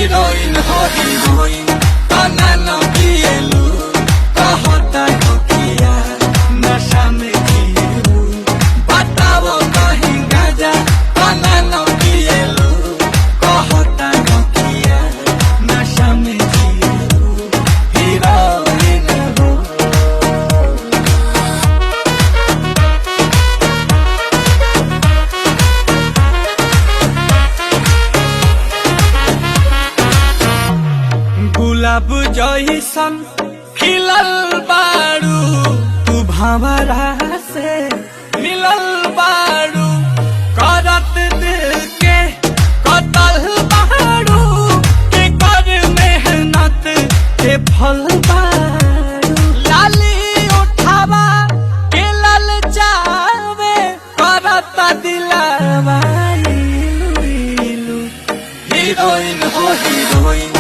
Heroine हो heroine तना न पिएलु कहता किया नशा में जिएलु बताओ कहीं गाजा तना न पिएलु कहता किया नशा में जिएलु हीरोइन हो। गुलाब जइसन खिलल बारू तू भंवरा से मिलल बारू करत दिल के कतल बारू के कर मेहनत के फल बारू लाली उठावा के लल जावे करत दिलवा इलू इलू हीरोइन हो हीरोइन